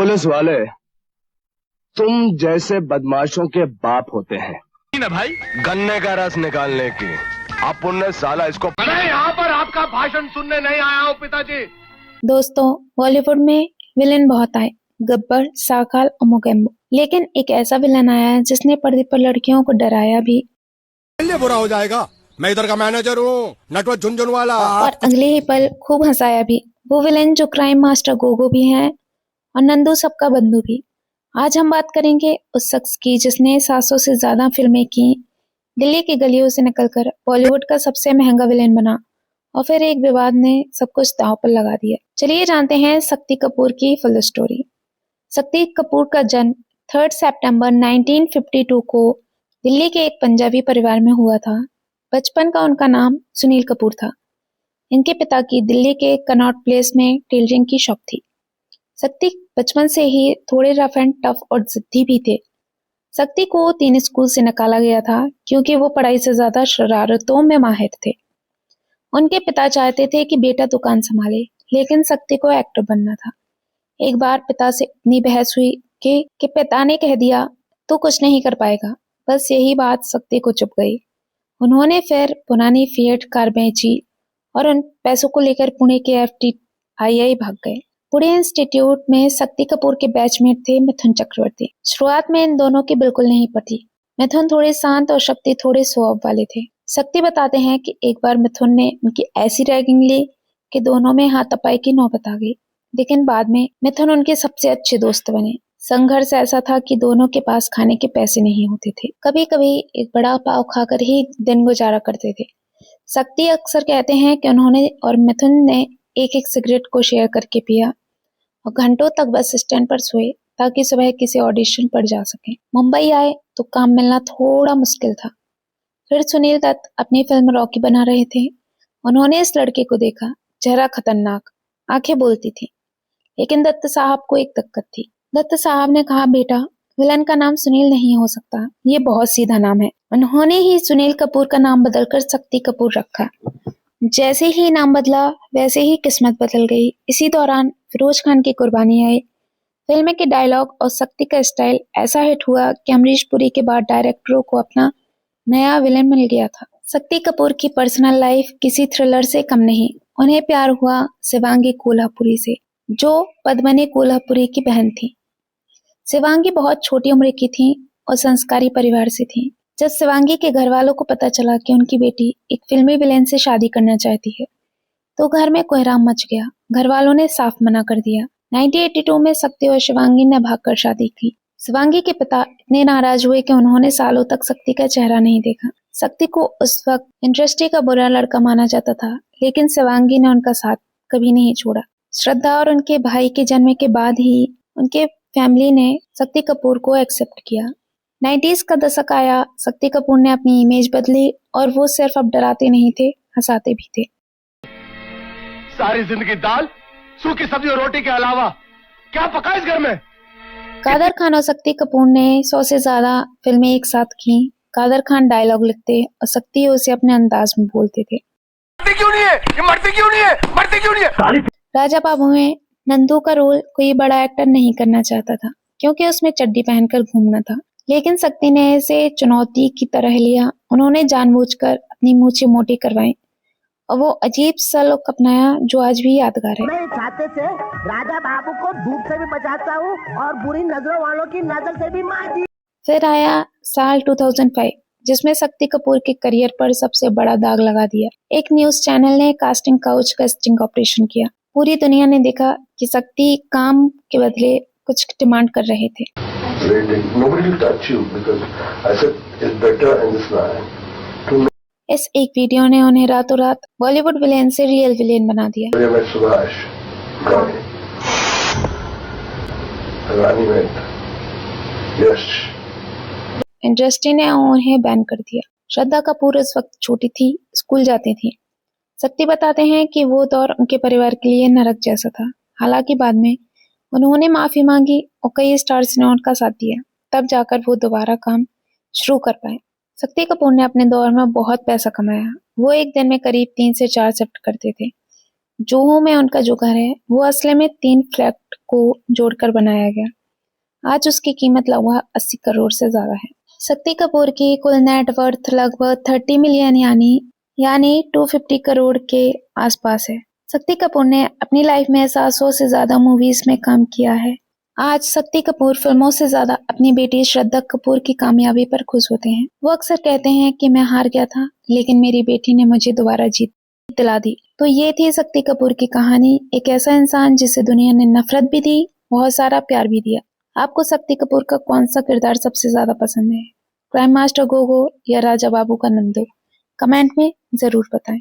Police वाले तुम जैसे बदमाशों के बाप होते हैं ना भाई, गन्ने का रस निकालने की। अपुण्य साला इसको। मैं यहाँ पर आपका भाषण सुनने नहीं आया हूँ पिताजी। दोस्तों, बॉलीवुड में विलेन बहुत आए, गब्बर, साकाल और मोगेम्बो, लेकिन एक ऐसा विलन आया है जिसने पर्दे पर लड़कियों को डराया भी, बुरा हो जाएगा। मैं इधर का मैनेजर हूँ, नटवर झुनझुन वाला। और अगले ही पल खूब हंसाया भी। वो विलेन जो क्राइम मास्टर गोगो भी हैं और नंदू सबका बंधु भी। आज हम बात करेंगे उस शख्स की जिसने 700 से ज्यादा फिल्में की, दिल्ली की गलियों से निकलकर बॉलीवुड का सबसे महंगा विलेन बना और फिर एक विवाद ने सब कुछ दांव पर लगा दिया। चलिए जानते हैं शक्ति कपूर की फुल स्टोरी। शक्ति कपूर का जन्म 3 सितंबर 1952 को दिल्ली के एक पंजाबी परिवार में हुआ था। बचपन का उनका नाम सुनील कपूर था। इनके पिता की दिल्ली के कनॉट प्लेस में टेलरिंग की शॉप थी। शक्ति बचपन से ही थोड़े रफ एंड टफ और जिद्दी भी थे। शक्ति को 3 स्कूल से निकाला गया था क्योंकि वो पढ़ाई से ज्यादा शरारतों में माहिर थे। उनके पिता चाहते थे कि बेटा दुकान संभाले, लेकिन शक्ति को एक्टर बनना था। एक बार पिता से इतनी बहस हुई कि पिता ने कह दिया तो कुछ नहीं कर पाएगा। बस यही बात शक्ति को चुभ गई। उन्होंने फिर पुरानी फिएट कार बेची और उन पैसों को लेकर पुणे के FTII भाग गए। पुणे इंस्टीट्यूट में शक्ति कपूर के बैचमेट थे मिथुन चक्रवर्ती। शुरुआत में इन दोनों की बिल्कुल नहीं पटी। मिथुन थोड़े शांत और शक्ति थोड़े स्वभाव वाले थे। शक्ति बताते हैं कि एक बार मिथुन ने उनकी ऐसी रैगिंग ली कि दोनों में हाथापाई की नौबत आ गई, लेकिन बाद में मिथुन उनके सबसे अच्छे दोस्त बने। संघर्ष ऐसा था कि दोनों के पास खाने के पैसे नहीं होते थे। कभी कभी एक बड़ा पाव खाकर ही दिन गुजारा करते थे। शक्ति अक्सर कहते हैं कि उन्होंने और मिथुन ने एक एक सिगरेट को शेयर करके पिया और घंटों तक बस स्टैंड पर सोए ताकि सुबह किसी ऑडिशन पर जा सके। मुंबई आए तो काम मिलना थोड़ा मुश्किल था। फिर सुनील दत्त अपनी फिल्म रॉकी बना रहे थे। उन्होंने इस लड़के को देखा, चेहरा खतरनाक, आंखें बोलती थी, लेकिन दत्त साहब को एक दिक्कत थी। दत्त साहब ने कहा, बेटा विलन का नाम सुनील नहीं हो सकता, ये बहुत सीधा नाम है। उन्होंने ही सुनील कपूर का नाम बदलकर शक्ति कपूर रखा। जैसे ही नाम बदला वैसे ही किस्मत बदल गई। इसी दौरान फिरोज खान की कुर्बानी आई। फिल्म के डायलॉग और शक्ति का स्टाइल ऐसा हिट हुआ कि अमरीश पुरी के बाद डायरेक्टरों को अपना नया विलन मिल गया था। शक्ति कपूर की पर्सनल लाइफ किसी थ्रिलर से कम नहीं। उन्हें प्यार हुआ शिवांगी कोल्हापुरी से, जो पद्मनी कोल्हापुरी की बहन थी। शिवांगी बहुत छोटी उम्र की थी और संस्कारी परिवार से थी। जब शिवांगी के घर वालों को पता चला कि उनकी बेटी एक फिल्मी विलेन से शादी करना चाहती है, तो घर में कोहराम मच गया। घर वालों ने साफ मना कर दिया। 1982 में शक्ति और शिवांगी ने भागकर शादी की। शिवांगी के पिता इतने नाराज हुए कि उन्होंने सालों तक शक्ति का चेहरा नहीं देखा। शक्ति को उस वक्त इंडस्ट्री का बुरा लड़का माना जाता था, लेकिन शिवांगी ने उनका साथ कभी नहीं छोड़ा। श्रद्धा और उनके भाई के जन्म के बाद ही उनके फैमिली ने शक्ति कपूर को एक्सेप्ट किया। 90s का दशक आया। शक्ति कपूर ने अपनी इमेज बदली और वो सिर्फ अब डराते नहीं थे, हंसाते भी थे। सारी जिंदगी दाल, सूखी सब्जी और रोटी के अलावा क्या पका इस घर में? कादर खान और शक्ति कपूर ने 100 से ज्यादा फिल्में एक साथ की। कादर खान डायलॉग लिखते और शक्ति उसे अपने अंदाज में बोलते थे। मरती क्यों नहीं है? ये मरती क्यों नहीं है? मरती क्यों नहीं है? राजा बाबू में नंदू का रोल कोई बड़ा एक्टर नहीं करना चाहता था क्योंकि उसमें चड्डी पहनकर घूमना था, लेकिन शक्ति ने इसे चुनौती की तरह लिया। उन्होंने जानबूझकर अपनी मूछें मोटी करवाई और वो अजीब सा लुक अपनाया जो आज भी यादगार है। मैं छाते से राजा बाबू को धूप से भी बचाता हूँ और बुरी नजरों वालों की नजर से भी मार। फिर आया साल 2005 जिसमें शक्ति कपूर के करियर पर सबसे बड़ा दाग लगा दिया। एक न्यूज चैनल ने कास्टिंग काउच का स्टिंग ऑपरेशन किया। पूरी दुनिया ने देखा कि शक्ति काम के बदले कुछ डिमांड कर रहे थे। इस एक वीडियो ने उन्हें रातों रात बॉलीवुड विलेन से रियल विलेन बना दिया। इंडस्ट्री ने उन्हें बैन कर दिया। श्रद्धा कपूर इस वक्त छोटी थी, स्कूल जाती थी। शक्ति बताते हैं कि वो दौर उनके परिवार के लिए नरक जैसा था। हालांकि बाद में उन्होंने माफी मांगी और कई स्टार्स ने उनका साथ दिया, तब जाकर वो दोबारा काम शुरू कर पाए। शक्ति कपूर ने अपने दौर में बहुत पैसा कमाया। वो एक दिन में करीब 3 से 4 शिफ्ट करते थे। जोहू में उनका जो घर है वो असले में 3 फ्लैट को जोड़कर बनाया गया। आज उसकी कीमत लगभग 80 करोड़ से ज्यादा है। शक्ति कपूर की कुल नेटवर्थ लगभग 30 मिलियन यानी 250 करोड़ के आसपास है। शक्ति कपूर ने अपनी लाइफ में 700 से ज्यादा मूवीज में काम किया है। आज शक्ति कपूर फिल्मों से ज्यादा अपनी बेटी श्रद्धा कपूर की कामयाबी पर खुश होते हैं। वो अक्सर कहते हैं कि मैं हार गया था लेकिन मेरी बेटी ने मुझे दोबारा जीत दिला दी। तो ये थी शक्ति कपूर की कहानी, एक ऐसा इंसान जिसे दुनिया ने नफरत भी दी, बहुत सारा प्यार भी दिया। आपको शक्ति कपूर का कौन सा किरदार सबसे ज्यादा पसंद है, क्राइम मास्टर गोगो या राजा बाबू का नंदू? कमेंट में जरूर बताएं।